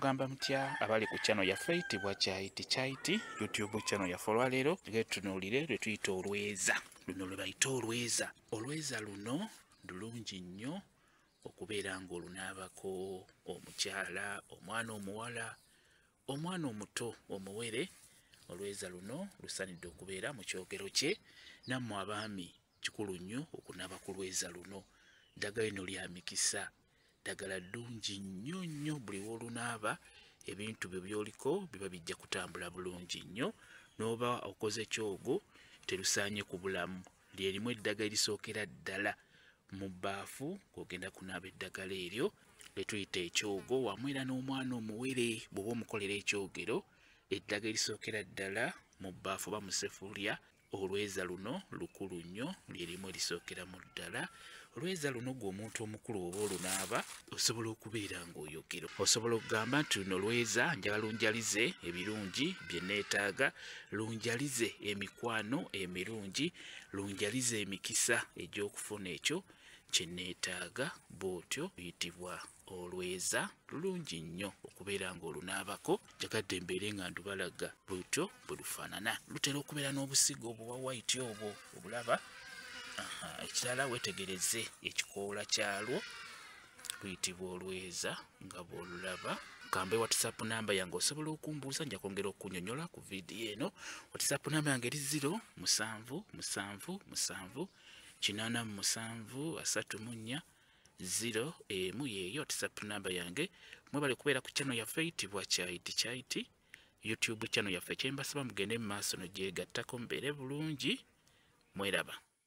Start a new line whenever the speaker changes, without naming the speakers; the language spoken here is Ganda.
mugamba mutya abali ku channel yaffe eyitibwa Kyaiti YouTube channel yaffe olwaleero tugetunuulire lwe tuyita olweza. Luno lwe bayita olweza. Olweza luno lulungi nnyo okubeera ng'olunaabako omukyala, omwana omuwala, omwana omuto, omuwere. Olweza luno lusanidde okubeera mu kyogero kye. Nammwe abaami kikulu nnyo okunaaba ku lweza luno. Ddagala lino lya mikisa, ddagala ddungi nnyo nnyo. Buli w'olunaaba ebintu byo by'oliko biba bijja kutambula bulungi nnyo. N'oba okoze kyogo terusaanye kubulamu. Lyerimu eddagala erisookera ddala mu bbaafu ng'ogenda kunaaba eddagala eryo lye tuyita ekyogo, wamu era n'omwana omuwere bw'oba omukolera ekyogero, eddagala erisookera ddala mu bbaafu oba mu sefulya. Olweza luno lukulu nnyo, lyerimu erisookera mu ddala. Olweza luno gwe omuntu omukulu oba olunaaba osobola okubeera ng'oyogero. Osobola okugamba nti luno lweza njala lunjalize ebirungi bye neetaaga, lunjalize emikwano emirungi, lunjalize emikisa egy'okufuna ekyo kye neetaaga. Bw'otyo luyitibwa olweza. Lulungi nnyo okubeera ng'olunaabako. Njagadde mbeere nga ndubalaga bw'otyo bwe lufaanana. Lutera okubeera n'obusigo obwa white obwo obulaba. Ekirala weetegereze ekikoola kyalwo, luyitibwa olweza nga bw'olulaba. Kambe WhatsApp namba yange osobola okumbuuza, nja kwongera okunyonyola ku vidiyo eno. WhatsApp namba yange eri 0778734 yeeyo WhatsApp namba yange. Mwebale kubeera ku channel yaffe eyitibwa Kyaiti YouTube channel yaffe. Kyembasaba mugende mu maaso n'ogyegattako mubeere bulungi. Mweraba.